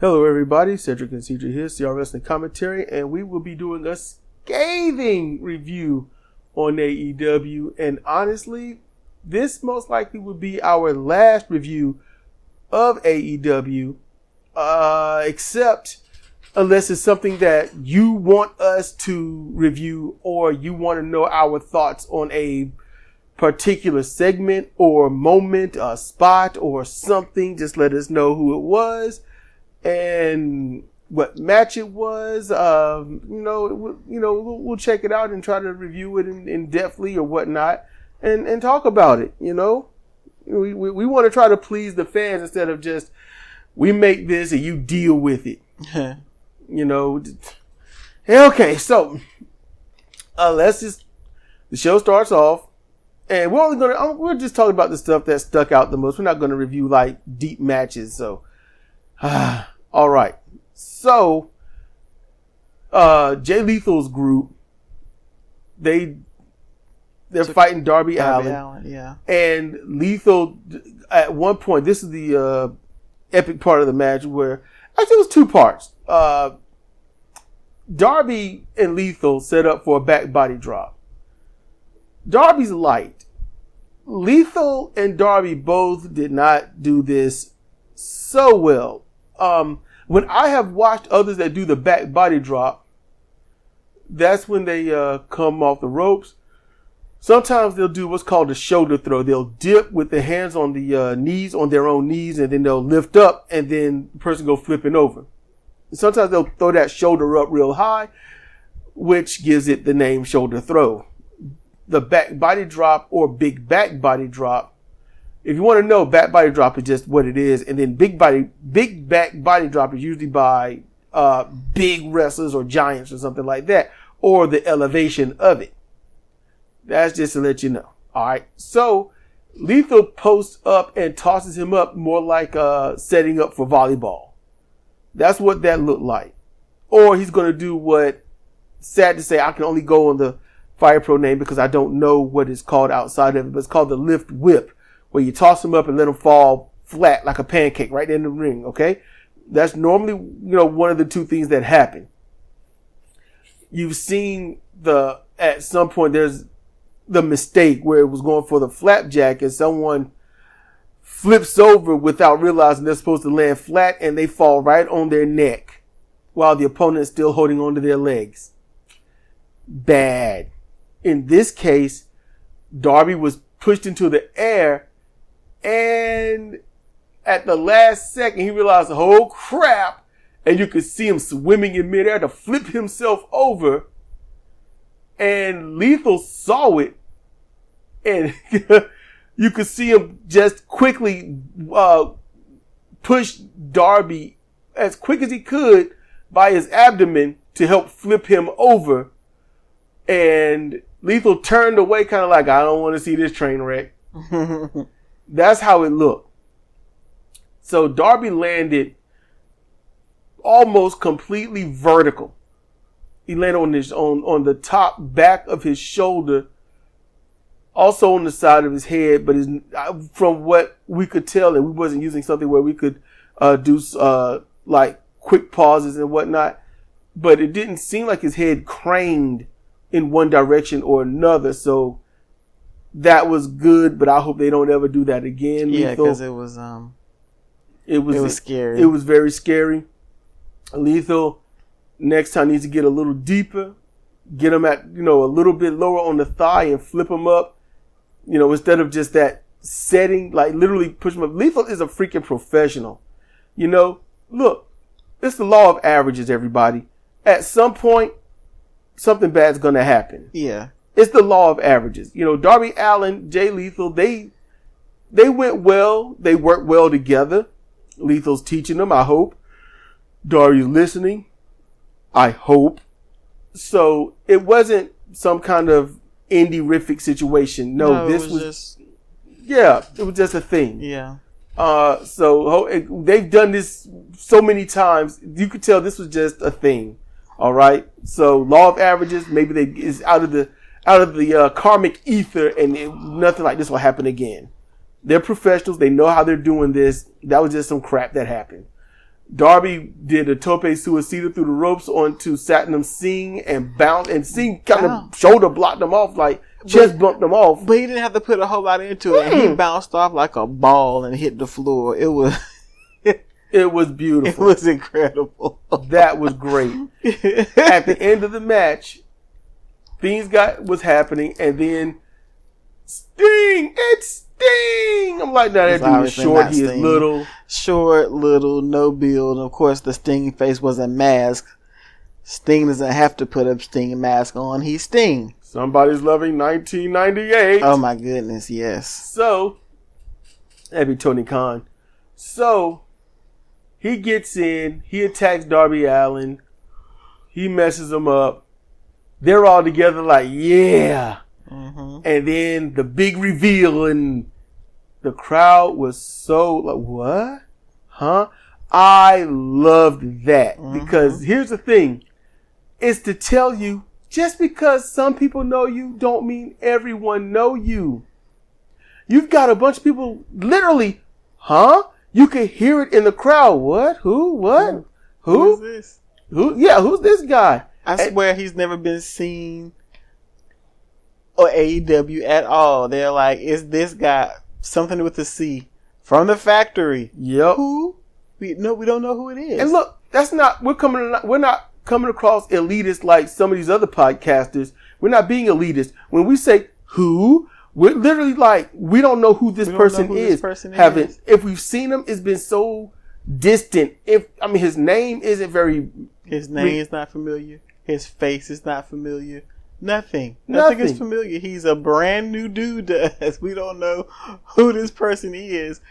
Hello everybody, Sedrik and Sidra here, CR Wrestling Commentary, and we will be doing a scathing review on AEW, and honestly, this most likely will be our last review of AEW, except unless it's something that you want us to review or you want to know our thoughts on a particular segment or moment, a spot or something. Just let us know who it was and what match it was. We'll check it out and try to review it in depthly or whatnot, and talk about it. We want to try to please the fans instead of just we make this and you deal with it. Okay, so the show starts off, and we're just talking about the stuff that stuck out the most. We're not gonna review like deep matches. So, all right. So, Jay Lethal's group, they're fighting Darby Allin. Yeah. And Lethal, at one point, this is the epic part of the match where actually it was two parts. Darby and Lethal set up for a back body drop. Darby's light. Lethal and Darby both did not do this so well. When I have watched others that do the back body drop, that's when they come off the ropes. Sometimes they'll do what's called a shoulder throw. They'll dip with their hands on the knees, on their own knees, and then they'll lift up, and then the person go flipping over. Sometimes they'll throw that shoulder up real high, which gives it the name shoulder throw. The back body drop or big back body drop. If you want to know, back body drop is just what it is, and then big back body drop is usually by big wrestlers or giants or something like that, or the elevation of it. That's just to let you know. All right. So Lethal posts up and tosses him up more like setting up for volleyball. That's what that looked like. Or he's going to do what, sad to say, I can only go on the Fire Pro name because I don't know what it's called outside of it, but it's called the lift whip, where you toss him up and let him fall flat like a pancake right in the ring. Okay. That's normally, one of the two things that happen. You've seen at some point there's the mistake where it was going for the flapjack and someone flips over without realizing they're supposed to land flat, and they fall right on their neck while the opponent is still holding onto their legs. Bad. In this case, Darby was pushed into the air, and at the last second he realized, oh crap, and you could see him swimming in midair to flip himself over. And Lethal saw it, and you could see him just quickly push Darby as quick as he could by his abdomen to help flip him over. And Lethal turned away kind of like, I don't want to see this train wreck. That's how it looked. So Darby landed almost completely vertical. He landed on the top back of his shoulder, also on the side of his head. But from what we could tell, and we wasn't using something where we could do like quick pauses and whatnot, but it didn't seem like his head craned in one direction or another. So that was good, but I hope they don't ever do that again. Yeah, because it was scary. It was very scary. Lethal next time needs to get a little deeper, get him at, a little bit lower on the thigh and flip him up, instead of just that setting, like literally push him up. Lethal is a freaking professional. Look, it's the law of averages, everybody. At some point, something bad's going to happen. Yeah. It's the law of averages. Darby Allin, Jay Lethal, they went well. They worked well together. Lethal's teaching them, I hope. Darby's listening, I hope. So it wasn't some kind of indie-rific situation. No, this was just... Yeah, it was just a thing. Yeah. So they've done this so many times. You could tell this was just a thing. All right. So law of averages, maybe is out of the karmic ether, and nothing like this will happen again. They're professionals. They know how they're doing this. That was just some crap that happened. Darby did a tope suicida through the ropes onto Satnam Singh and bounced, and Singh kind of shoulder blocked him off, like chest bumped him off. But he didn't have to put a whole lot into it. And he bounced off like a ball and hit the floor. It was beautiful. It was incredible. That was great. At the end of the match, things was happening, and then it's Sting! I'm like, no, that dude is short. He is little. Short, little, no build. Of course, the Sting face was a mask. Sting doesn't have to put a Sting mask on. He's Sting. Somebody's loving 1998. Oh, my goodness, yes. So, that'd be Tony Khan. So, he gets in. He attacks Darby Allin. He messes him up. They're all together like, yeah. Mm-hmm. And then the big reveal, and the crowd was so like, what? Huh? I loved that. Because here's the thing. It's to tell you, just because some people know you don't mean everyone know you. You've got a bunch of people literally, huh? You can hear it in the crowd. What? Who? What? Who is this? Who? Yeah, who's this guy? I swear he's never been seen or AEW at all. They're like, is this guy something with a C from the factory? Yep. Who? We don't know who it is. And look, we're not coming across elitist like some of these other podcasters. We're not being elitist. When we say who, we're literally like, we don't know who this person is. If we've seen him, it's been so distant. His name isn't very. His name is not familiar. His face is not familiar. Nothing is familiar. He's a brand new dude to us. We don't know who this person is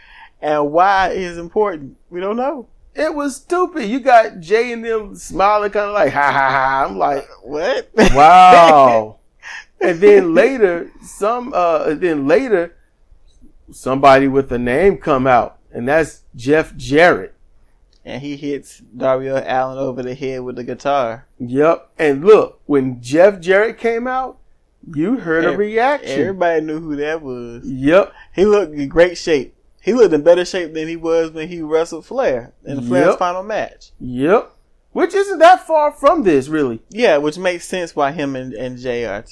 and why it is important. We don't know. It was stupid. You got Jay and them smiling, kind of like, ha ha ha. I'm like, what? Wow. And then later, somebody with a name come out, and that's Jeff Jarrett. And he hits Darby Allin over the head with the guitar. Yep. And look, when Jeff Jarrett came out, you heard a reaction. Everybody knew who that was. Yep. He looked in great shape. He looked in better shape than he was when he wrestled Flair in the Flair's final match. Yep. Which isn't that far from this, really. Yeah, which makes sense why him and Jay are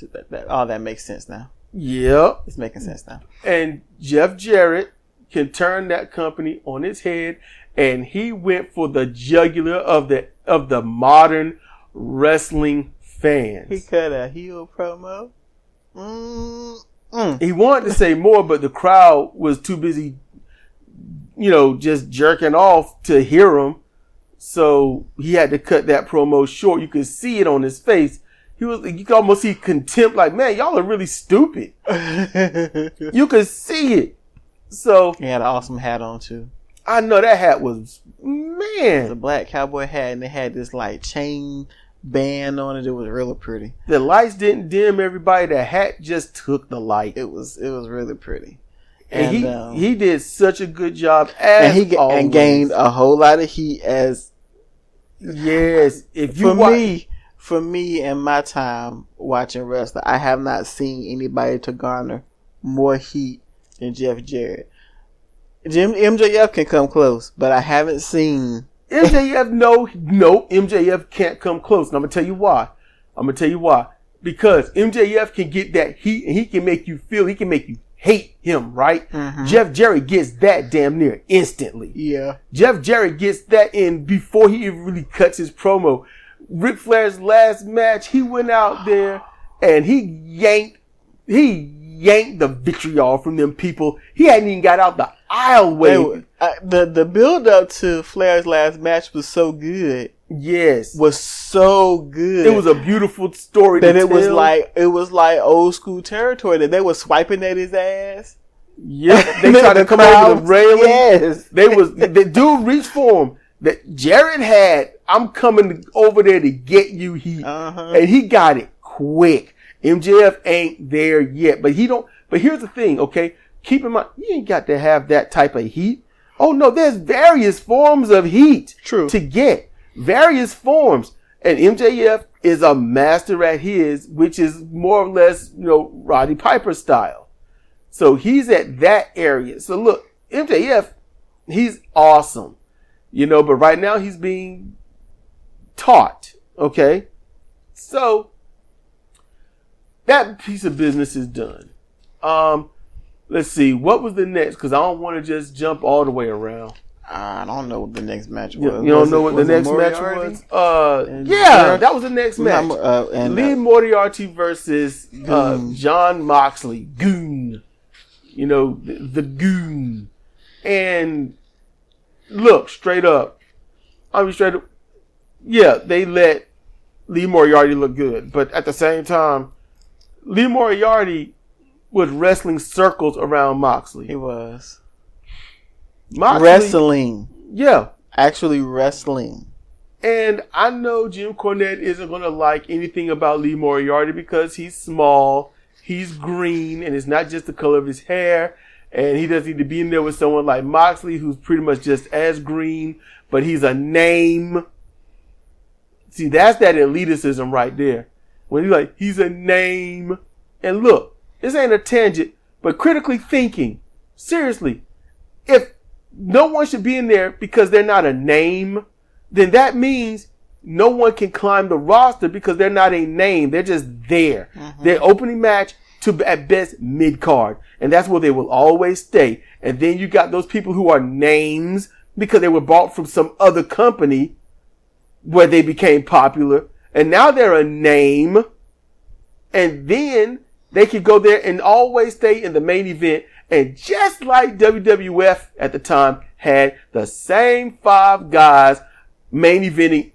all that makes sense now. Yep. It's making sense now. And Jeff Jarrett can turn that company on its head. And he went for the jugular of the modern wrestling fans. He cut a heel promo. He wanted to say more, but the crowd was too busy, just jerking off to hear him. So he had to cut that promo short. You could see it on his face. You could almost see contempt, like, man, y'all are really stupid. You could see it. So he had an awesome hat on too. I know that hat was, man. The black cowboy hat, and it had this like chain band on it. It was really pretty. The lights didn't dim everybody. The hat just took the light. It was really pretty. And he did such a good job and gained a whole lot of heat as. Yes, for me and my time watching wrestling, I have not seen anybody to garner more heat than Jeff Jarrett. MJF can come close, but I haven't seen MJF. No, MJF can't come close. And I'm gonna tell you why. Because MJF can get that heat, and he can make you hate him, right? Mm-hmm. Jeff Jarrett gets that damn near instantly. Yeah. Jeff Jarrett gets that in before he even really cuts his promo. Ric Flair's last match, he went out there and he yanked the vitriol from them people. He hadn't even got out the aisleway. The build up to Flair's last match was so good. Yes, was so good. It was a beautiful story. That it was like old school territory. That they were swiping at his ass. Yeah, they tried to come over the railing. Yes, the dude reached for him. That Jarrett had. I'm coming over there to get you heat, and he got it quick. MJF ain't there yet, but here's the thing, okay? Keep in mind, you ain't got to have that type of heat. Oh no, there's various forms of heat. True. To get. Various forms. And MJF is a master at his, which is more or less, Roddy Piper style. So he's at that area. So look, MJF, he's awesome. But right now he's being taught. Okay. So that piece of business is done. Let's see. What was the next? Because I don't want to just jump all the way around. I don't know what the next match was. You don't know what the next match was? That was the next match. Lee Moriarty versus Jon Moxley. Goon. The Goon. And look, straight up. Yeah, they let Lee Moriarty look good. But at the same time, Lee Moriarty was wrestling circles around Moxley. He was. Moxley, wrestling. Yeah. Actually wrestling. And I know Jim Cornette isn't going to like anything about Lee Moriarty because he's small, he's green, and it's not just the color of his hair. And he doesn't need to be in there with someone like Moxley, who's pretty much just as green, but he's a name. See, that's that elitism right there. When you're like, he's a name. And look, this ain't a tangent, but critically thinking, seriously, if no one should be in there because they're not a name, then that means no one can climb the roster because they're not a name. They're just there. Mm-hmm. Their opening match to at best mid-card. And that's where they will always stay. And then you got those people who are names because they were bought from some other company where they became popular. And now they're a name. And then they could go there and always stay in the main event. And just like WWF at the time had the same 5 guys main eventing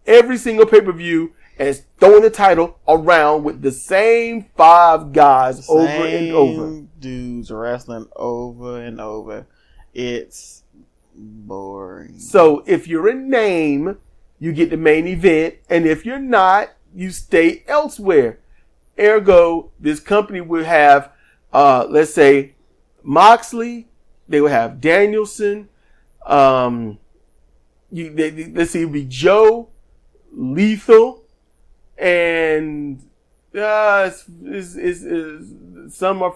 every single pay-per-view and throwing the title around with the same 5 guys over and over. Dudes wrestling over and over. It's boring. So if you're a name, you get the main event. And if you're not, you stay elsewhere. Ergo, this company will have, let's say, Moxley. They will have Danielson. Let's see, it'll be Joe, Lethal, and some are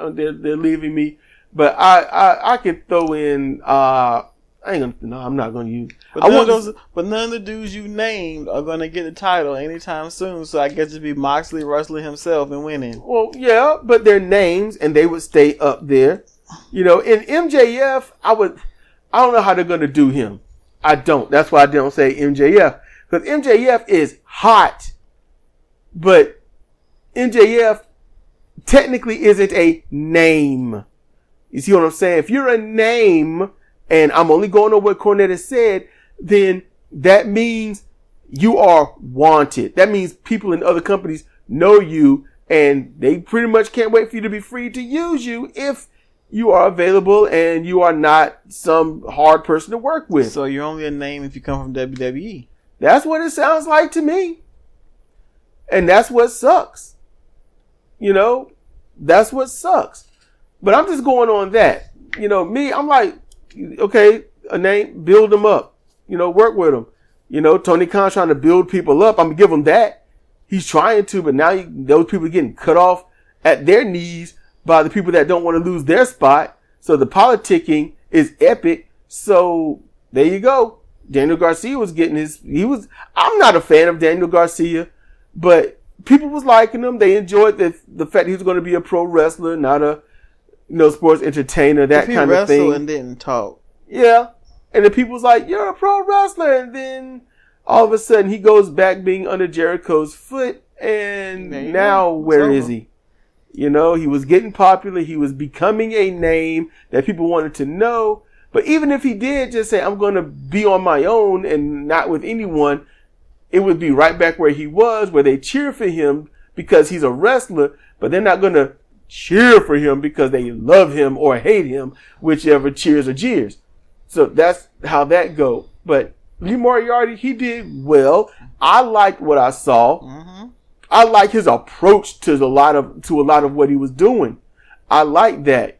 they're leaving me, but I can throw in I'm not gonna use. But none of the dudes you named are gonna get the title anytime soon. So I guess it'd be Moxley wrestling himself and winning. Well, yeah, but they're names and they would stay up there. In MJF, I don't know how they're gonna do him. I don't. That's why I don't say MJF. Because MJF is hot. But MJF technically isn't a name. You see what I'm saying? If you're a name, and I'm only going on what Cornette has said, then that means you are wanted. That means people in other companies know you, and they pretty much can't wait for you to be free to use you if you are available and you are not some hard person to work with. So you're only a name if you come from WWE. That's what it sounds like to me. And that's what sucks. That's what sucks. But I'm just going on that. Me, I'm like, okay, a name, build them up. Work with them. Tony Khan trying to build people up. I'm going to give him that. He's trying to, but now those people are getting cut off at their knees by the people that don't want to lose their spot. So the politicking is epic. So there you go. Daniel Garcia was getting I'm not a fan of Daniel Garcia, but people was liking him. They enjoyed the fact he was going to be a pro wrestler, not a, sports entertainer, that kind of thing. He wrestled and didn't talk. Yeah. And the people was like, you're a pro wrestler. And then all of a sudden he goes back being under Jericho's foot. And now where is he? He was getting popular. He was becoming a name that people wanted to know. But even if he did just say, I'm going to be on my own and not with anyone, it would be right back where he was, where they cheer for him because he's a wrestler, but they're not going to cheer for him because they love him or hate him, whichever cheers or jeers. So that's how that go. But Lee Moriarty, he did well. I liked what I saw. Mm-hmm. I like his approach to a lot of what he was doing. I like that.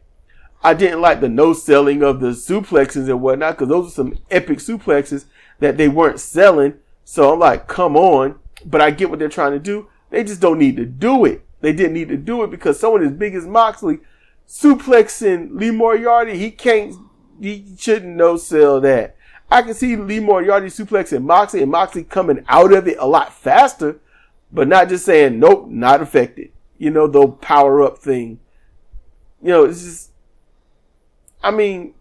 I didn't like the no selling of the suplexes and whatnot, because those are some epic suplexes that they weren't selling. So I'm like, come on. But I get what they're trying to do. They just don't need to do it. They didn't need to do it because someone as big as Moxley suplexing Lee Moriarty, he shouldn't no sell that. I can see Lee Moriarty suplexing Moxley and Moxley coming out of it a lot faster, but not just saying, nope, not affected. You know, the power up thing. You know, it's just, I mean,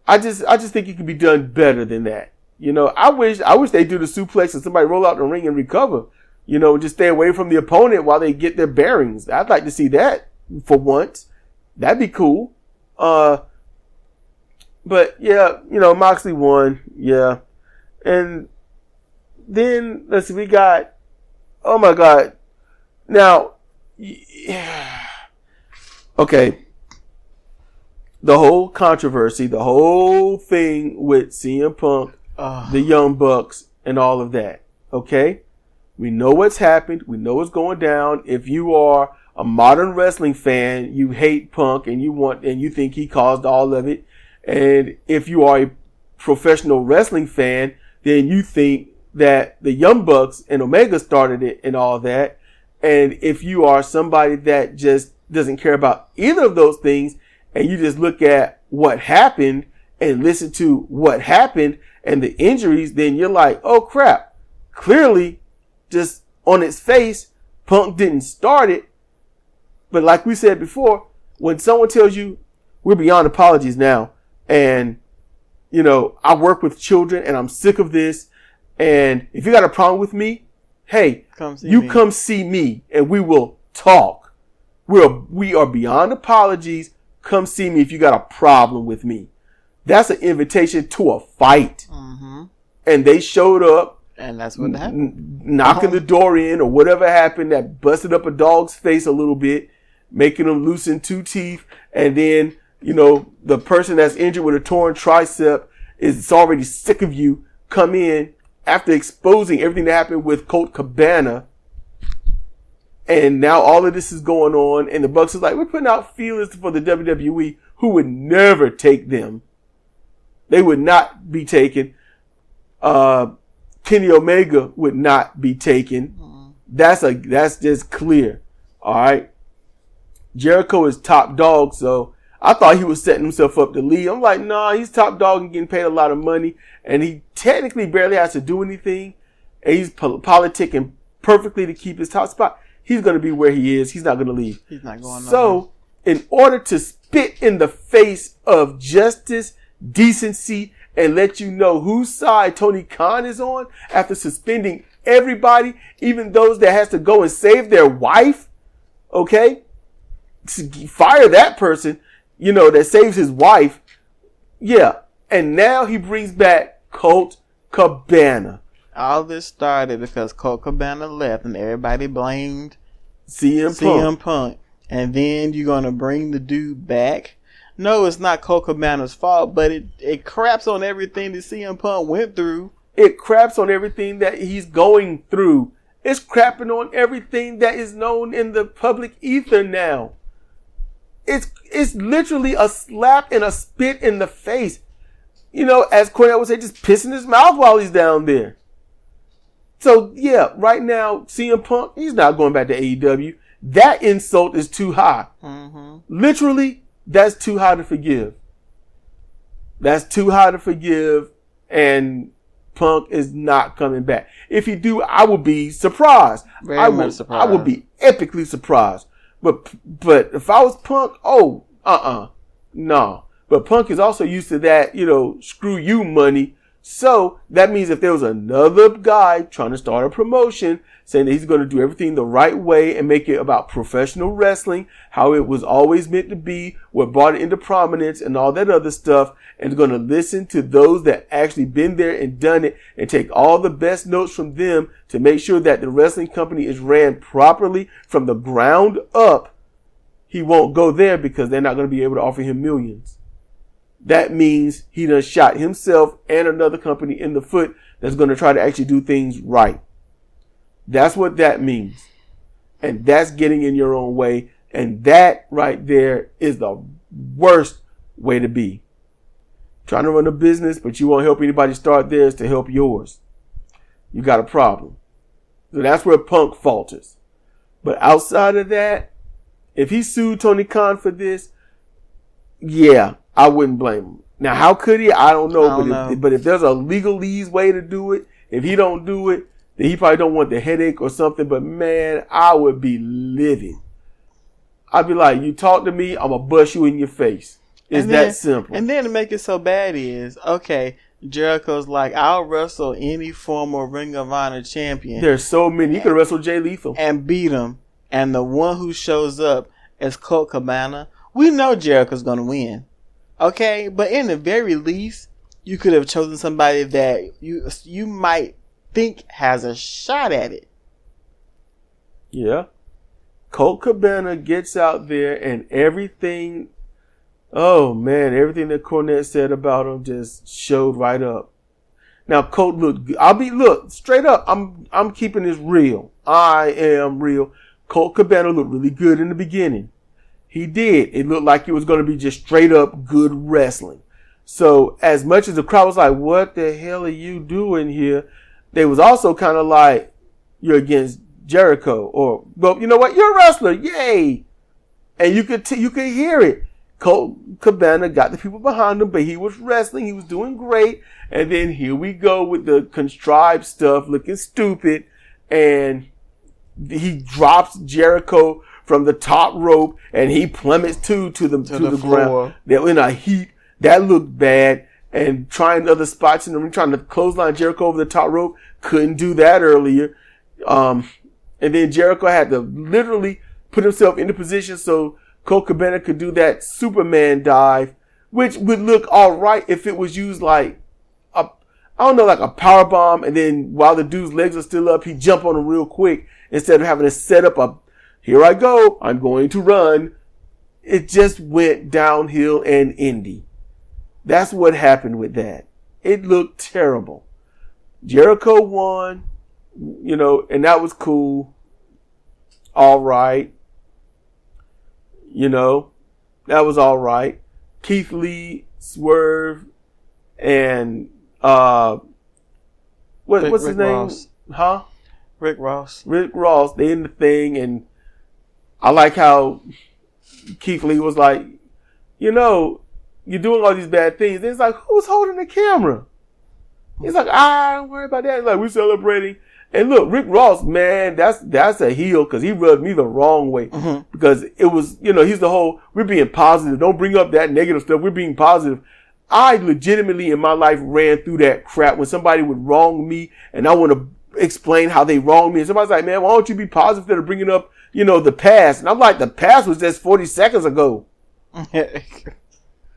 I just think it could be done better than that. You know, I wish they do the suplex and somebody roll out the ring and recover. You know, just stay away from the opponent while they get their bearings. I'd like to see that for once. That'd be cool. But yeah, you know, Moxley won. Yeah. And then, let's see, we got, oh my God. Now, yeah. Okay. The whole controversy, the whole thing with CM Punk, the Young Bucks, and all of that. Okay? We know what's happened. We know what's going down. If you are a modern wrestling fan, you hate Punk and you think he caused all of it. And if you are a professional wrestling fan, then you think that the Young Bucks and Omega started it and all that. And if you are somebody that just doesn't care about either of those things, and you just look at what happened and listen to what happened and the injuries, then you're like, oh crap. Clearly, just on its face, Punk didn't start it. But like we said before, when someone tells you, we're beyond apologies now, and, you know, I work with children and I'm sick of this, and if you got a problem with me, hey, come see me and we will talk. We are beyond apologies. Come see me if you got a problem with me. That's an invitation to a fight. Mm-hmm. And they showed up. And that's what happened. Knocking the door in or whatever happened that busted up a dog's face a little bit, making him loosen 2 teeth. And then, you know, the person that's injured with a torn tricep is already sick of you. Come in after exposing everything that happened with Colt Cabana. And now all of this is going on, and the Bucks is like, we're putting out feelers for the WWE, who would never take them. They would not be taken. Kenny Omega would not be taken. That's just clear. All right. Jericho is top dog, so I thought he was setting himself up to leave. I'm like, nah, he's top dog and getting paid a lot of money, and he technically barely has to do anything, and he's politicking perfectly to keep his top spot. He's going to be where he is. He's not going to leave. He's not going nowhere. So, in order to spit in the face of justice, decency, and let you know whose side Tony Khan is on after suspending everybody, even those that has to go and save their wife, okay? Fire that person, you know, that saves his wife. Yeah. And now he brings back Colt Cabana. All this started because Colt Cabana left and everybody blamed CM Punk. And then you're going to bring the dude back. No, it's not Colt Cabana's fault, but it craps on everything that CM Punk went through. It craps on everything that he's going through. It's crapping on everything that is known in the public ether now. It's literally a slap and a spit in the face. You know, as Cornell would say, just pissing his mouth while he's down there. So, yeah, right now, CM Punk, he's not going back to AEW. That insult is too high. Mm-hmm. Literally, that's too high to forgive. That's too high to forgive, and Punk is not coming back. If he do, I will be surprised. Very much surprised. I will be epically surprised. But if I was Punk, no. But Punk is also used to that, you know, screw you money. So that means if there was another guy trying to start a promotion saying that he's going to do everything the right way and make it about professional wrestling, how it was always meant to be, what brought it into prominence and all that other stuff, and going to listen to those that actually been there and done it and take all the best notes from them to make sure that the wrestling company is ran properly from the ground up, he won't go there because they're not going to be able to offer him millions. That means he done shot himself and another company in the foot that's going to try to actually do things right. That's what that means. And that's getting in your own way. And that right there is the worst way to be. Trying to run a business, but you won't help anybody start theirs to help yours. You got a problem. So that's where Punk falters. But outside of that, if he sued Tony Khan for this, yeah, I wouldn't blame him. Now, how could he? I don't know. But if there's a legalese way to do it, if he don't do it, then he probably don't want the headache or something. But man, I would be livid. I'd be like, you talk to me, I'm going to bust you in your face. It's that simple. And then to make it so bad is, okay, Jericho's like, I'll wrestle any former Ring of Honor champion. There's so many. You could wrestle Jay Lethal. And beat him. And the one who shows up is Colt Cabana. We know Jericho's going to win. Okay? But in the very least, you could have chosen somebody that you might think has a shot at it. Yeah. Colt Cabana gets out there and everything, everything that Cornette said about him just showed right up. Now Colt looked good. Straight up, I'm keeping this real. I am real. Colt Cabana looked really good in the beginning. He did. It looked like it was going to be just straight up good wrestling. So as much as the crowd was like, what the hell are you doing here? They was also kind of like, you're against Jericho, or, well, you know what? You're a wrestler. Yay. And you could hear it. Colt Cabana got the people behind him, but he was wrestling. He was doing great. And then here we go with the contrived stuff looking stupid. And he drops Jericho from the top rope and he plummets to the ground. They're in a heat. That looked bad. And trying other spots in the ring, trying to clothesline Jericho over the top rope. Couldn't do that earlier. And then Jericho had to literally put himself into position so Colt Cabana could do that Superman dive, which would look all right if it was used like like a power bomb, and then while the dude's legs are still up, he jump on him real quick instead of having to set up here I go, I'm going to run. It just went downhill and indie. That's what happened with that. It looked terrible. Jericho won. And that was cool. All right. That was all right. Keith Lee, Swerve, and, what's his name? Ross. Huh? Rick Ross. They in the thing, and I like how Keith Lee was like, you're doing all these bad things. Then it's like, who's holding the camera? He's like, don't worry about that. He's like, we're celebrating. And look, Rick Ross, man, that's a heel because he rubbed me the wrong way. Mm-hmm. Because it was, he's the whole, we're being positive. Don't bring up that negative stuff. We're being positive. I legitimately in my life ran through that crap when somebody would wrong me and I want to explain how they wronged me. And somebody's like, man, why don't you be positive instead of bringing up, the past? And I'm like, the past was just 40 seconds ago.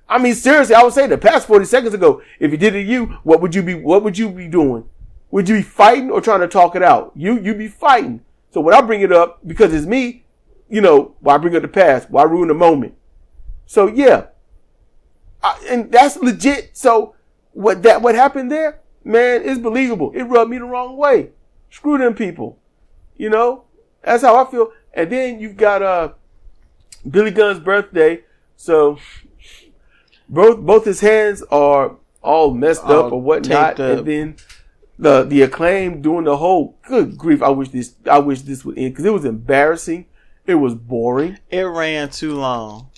I mean, seriously, I would say the past 40 seconds ago, if you did it to you, what would you be doing? Would you be fighting or trying to talk it out? You'd be fighting. So when I bring it up, because it's me, why bring up the past? Why ruin the moment? So yeah. And that's legit. So what happened there, man, is believable. It rubbed me the wrong way. Screw them people. That's how I feel. And then you've got, Billy Gunn's birthday. So both his hands are all messed up or whatnot. And then the Acclaim doing the whole, good grief, I wish this would end because it was embarrassing. It was boring. It ran too long.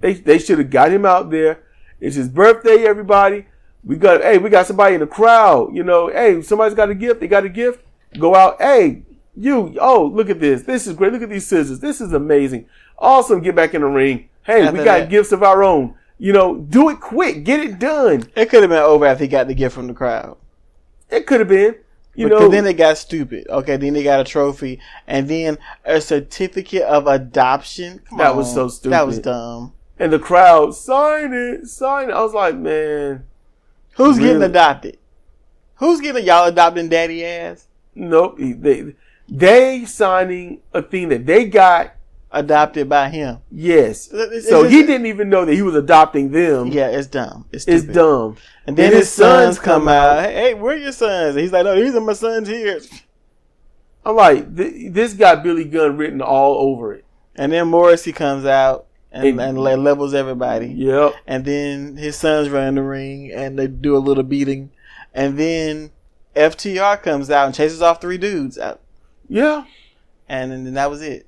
They should have got him out there. It's his birthday, everybody. We got somebody in the crowd. Hey, somebody's got a gift. They got a gift. Go out. Hey, look at this. This is great. Look at these scissors. This is amazing. Awesome. Get back in the ring. Hey, we got gifts of our own. Do it quick. Get it done. It could have been over after he got the gift from the crowd. It could have been. Because then they got stupid. Okay, then they got a trophy. And then a certificate of adoption. That was so stupid. That was dumb. And the crowd, sign it. I was like, man. Who's getting adopted? Who's getting y'all adopting daddy ass? Nope. They signing a thing that they got. Adopted by him. Yes. So he didn't even know that he was adopting them. Yeah, it's dumb. It's dumb. And then his sons come out. Hey, where are your sons? And he's like, no, these are my sons here. I'm like, this got Billy Gunn written all over it. And then Morrissey comes out and levels everybody. Yep. And then his sons run in the ring and they do a little beating. And then FTR comes out and chases off 3 dudes out. Yeah. And then that was it.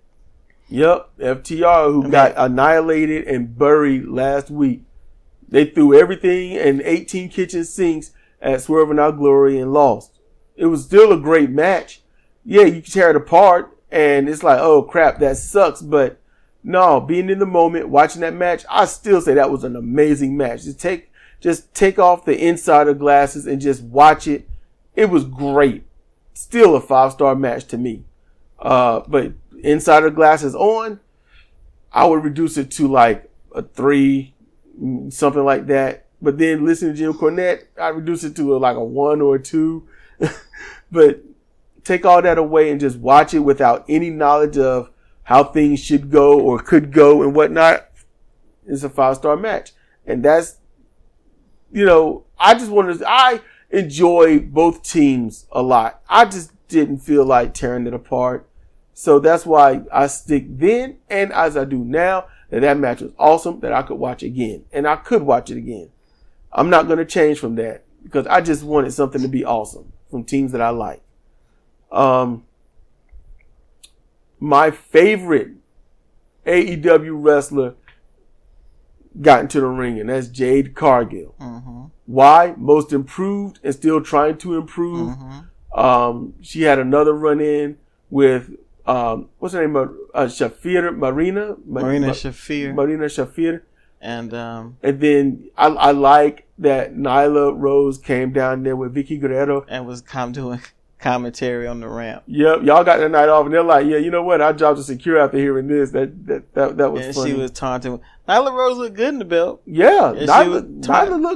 Yep, FTR who got annihilated and buried last week. They threw everything and 18 kitchen sinks at Swerve in Our Glory and lost. It was still a great match. Yeah, you can tear it apart and it's like, oh crap, that sucks. But no, being in the moment, watching that match, I still say that was an amazing match. Just take off the insider glasses and just watch it. It was great. Still a 5-star match to me. But insider glasses on, I would reduce it to like a 3, something like that. But then listening to Jim Cornette, I reduce it to like a 1 or a 2. But take all that away and just watch it without any knowledge of how things should go or could go and whatnot. It's a 5-star match. And that's, I enjoy both teams a lot. I just didn't feel like tearing it apart. So that's why I stick then and as I do now that match was awesome, that I could watch again. And I could watch it again. I'm not going to change from that because I just wanted something to be awesome from teams that I like. My favorite AEW wrestler got into the ring, and that's Jade Cargill. Mm-hmm. Why? Most improved and still trying to improve. Mm-hmm. She had another run-in with, what's her name? Marina Shafir. And then I like that Nyla Rose came down there with Vicky Guerrero. And was doing commentary on the ramp. Yep, y'all got the night off, and they're like, "Yeah, you know what? Our jobs are secure after hearing this." That was and funny. She was taunting. Nyla Rose looked good in the belt. Yeah, Nyla looked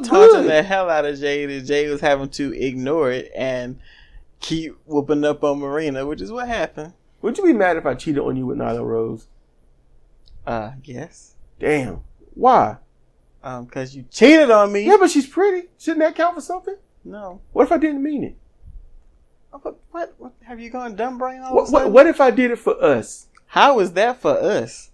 taunting the hell out of Jade, and Jade was having to ignore it and keep whooping up on Marina, which is what happened. Would you be mad if I cheated on you with Nyla Rose? Yes. Damn. Why? Because you cheated on me. Yeah, but she's pretty. Shouldn't that count for something? No. What if I didn't mean it? What? Have you gone dumb brain all of a sudden? What if I did it for us? How is that for us?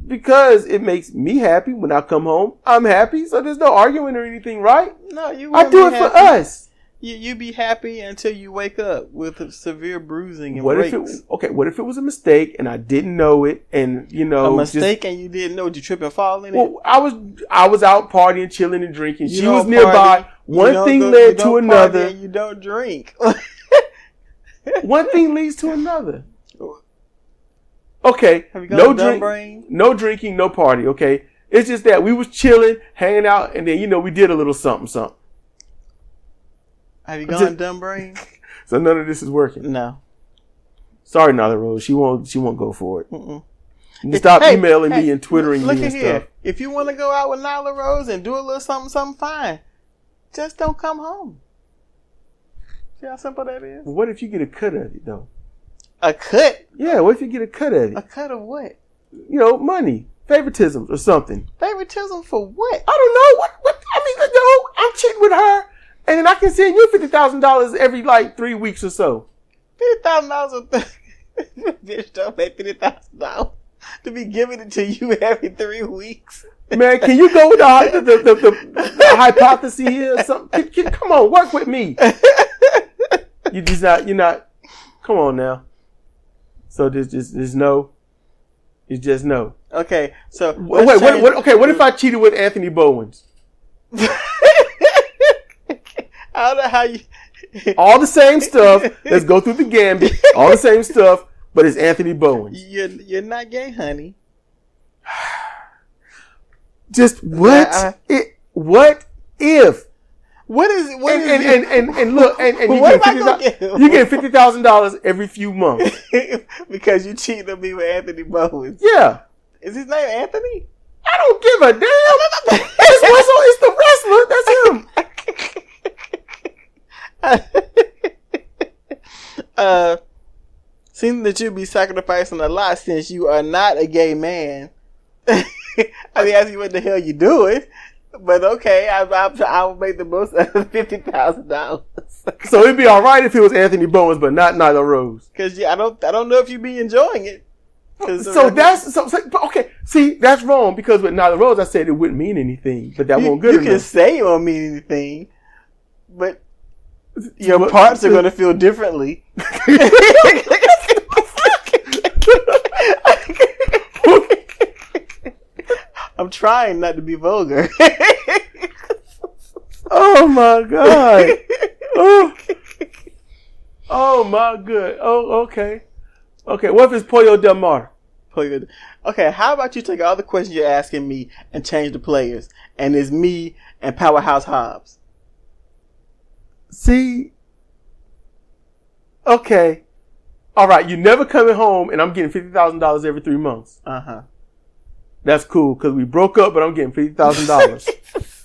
Because it makes me happy when I come home. I'm happy, so there's no arguing or anything, right? No, you. I do it for us. You be happy until you wake up with severe bruising and what breaks. What if it was a mistake and I didn't know it, and a mistake and you didn't know? Did you trip and fall in it? Well, I was out partying, chilling, and drinking. She was nearby. One thing led to another. You don't drink. One thing leads to another. Okay, have you gone dumb brain? No drinking, no party. Okay, it's just that we was chilling, hanging out, and then we did a little something. Have you gone dumb brain? So none of this is working. No. Sorry, Nyla Rose. She won't go for it. Stop emailing me and twittering me and stuff. If you want to go out with Nyla Rose and do a little something, fine. Just don't come home. See how simple that is? Well, what if you get a cut of it, though? A cut? Yeah, what if you get a cut of it? A cut of what? Money. Favoritism or something. Favoritism for what? I don't know. What? I mean, I'm cheating with her, and then I can send you $50,000 every, 3 weeks or so. $50,000? Bitch, don't make $50,000 to be giving it to you every 3 weeks. Man, can you go with the hypothesis here or something? Come on, work with me. You're not, come on now. So there's no, it's just no. Okay, so. What if I cheated with Anthony Bowens? I don't know how you. All the same stuff. Let's go through the gambit. All the same stuff, but it's Anthony Bowens. You're not gay, honey. Just what? What if? What is it? And look, and you get $50,000 every few months because you cheated on me with Anthony Bowens. Yeah. Is his name Anthony? I don't give a damn. It's the wrestler. That's him. Seeing that you be sacrificing a lot since you are not a gay man. I mean, ask you what the hell you doing. But okay, I will make the most of $50,000. So it'd be all right if it was Anthony Bowens, but not Nyla Rose. Because I don't know if you'd be enjoying it. Okay. See, that's wrong because with Nyla Rose, I said it wouldn't mean anything, but that won't good enough. You can say it won't mean anything, but your parts are going to feel differently. I'm trying not to be vulgar. Oh my God. Oh my good. Oh, okay. Okay, what if it's Pollo Del Mar? Okay, how about you take all the questions you're asking me and change the players, and it's me and Powerhouse Hobbs. See? Okay. All right, you never coming home, and I'm getting $50,000 every 3 months. Uh-huh. That's cool, because we broke up, but I'm getting $50,000.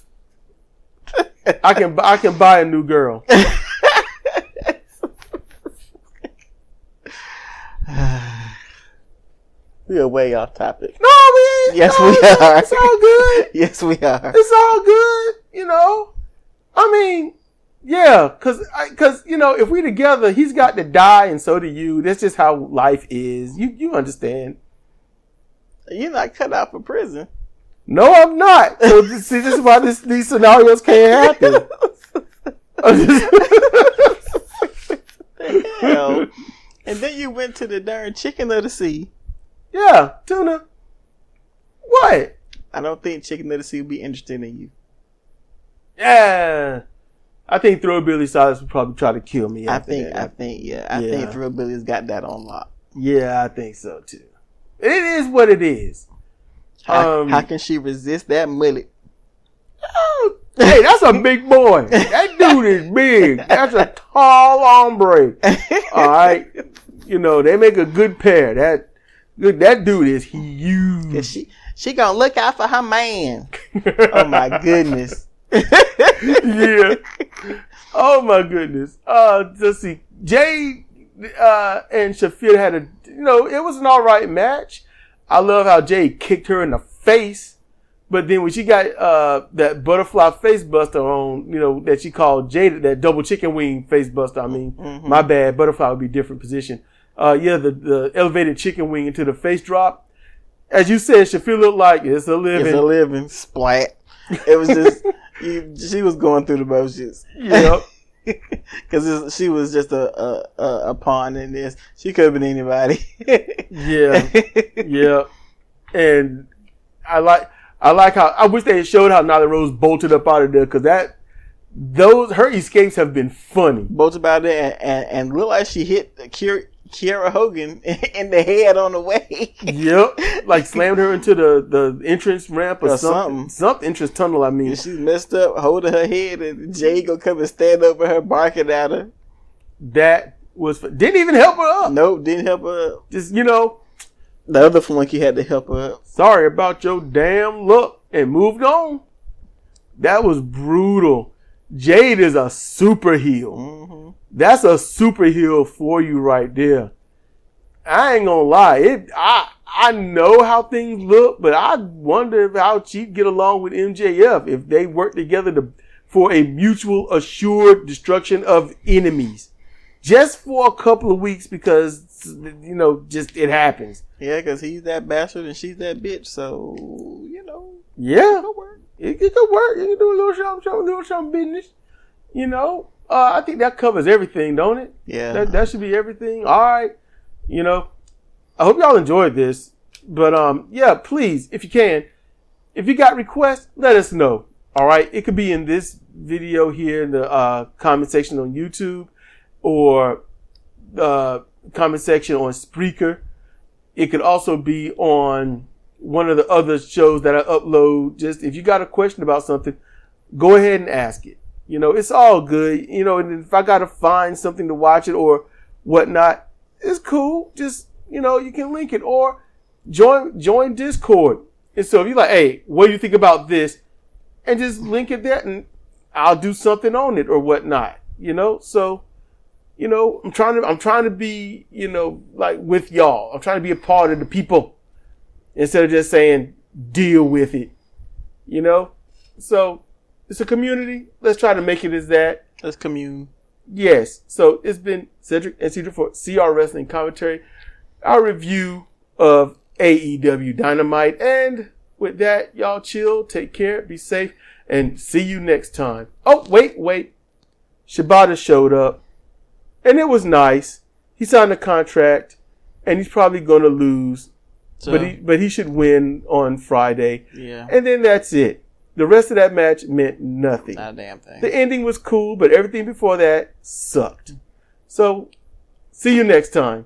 I can buy a new girl. We are way off topic. No, we ain't. Yes, no, we are. It's all good. Yes, we are. It's all good. You know, I mean, yeah, because you know, if we together, he's got to die, and so do you. That's just how life is. You understand? You're not cut out for prison. No, I'm not. So see, this is why these scenarios can't happen. Hell. And then you went to the darn chicken of the sea. Yeah, tuna. What? I don't think chicken of the sea would be interested in you. Yeah. I think Throwbilly Silas would probably try to kill me. I think Throwbilly's got that on lock. Yeah, I think so too. It is what it is. How can she resist that mullet? Oh, hey, that's a big boy. That dude is big. That's a tall hombre. All right. You know, they make a good pair. That dude is huge. She gonna look out for her man. Oh my goodness. Yeah. Oh my goodness. Let's see. Jay and Shafir had it was an all right match. I love how Jay kicked her in the face, but then when she got that butterfly face buster on, that she called Jada, that double chicken wing face buster. I mean, my bad. Butterfly would be different position. The elevated chicken wing into the face drop. As you said, Shafir looked like it's a living. It's a living splat. It was just she was going through the motions. Yep. Because she was just a pawn in this. She could have been anybody. Yeah. And I like how I wish they had showed how Nyla Rose bolted up out of there, because her escapes have been funny. Bolted out there and looked like she hit Kiera Hogan in the head on the way. Yep. Like slammed her into the entrance ramp or something. Some entrance tunnel, I mean. She messed up, holding her head, and Jay gonna come and stand over her, barking at her. That was didn't even help her up. Nope, didn't help her up. Just, the other flunky had to help her up. Sorry about your damn luck, and moved on. That was brutal. Jade is a super heel. Mm-hmm. That's a super heel for you right there. I ain't gonna lie. I know how things look, but I wonder how she'd get along with MJF if they work together for a mutual assured destruction of enemies. Just for a couple of weeks, because, just it happens. Yeah, because he's that bastard and she's that bitch, so, Yeah. It could work. It could work. You can do a little something business. I think that covers everything, don't it? Yeah. That should be everything. All right. I hope y'all enjoyed this. But, please, if you can, if you got requests, let us know. All right. It could be in this video here in the comment section on YouTube, or the comment section on Spreaker. It could also be on one of the other shows that I upload. Just if you got a question about something, go ahead and ask it. It's all good. And if I got to find something to watch it or whatnot, it's cool. Just, you can link it or join Discord. And so if you're like, hey, what do you think about this? And just link it there and I'll do something on it or whatnot. So, I'm trying to be, like with y'all. I'm trying to be a part of the people instead of just saying deal with it. So it's a community. Let's try to make it as that. Let's commune. Yes. So it's been Sedrik and Sidra for CR Wrestling Commentary. Our review of AEW Dynamite. And with that, y'all chill, take care, be safe, and see you next time. Oh, wait. Shibata showed up. And it was nice. He signed a contract, and he's probably going to lose. So, but he should win on Friday. Yeah. And then that's it. The rest of that match meant nothing. Not a damn thing. The ending was cool, but everything before that sucked. So, see you next time.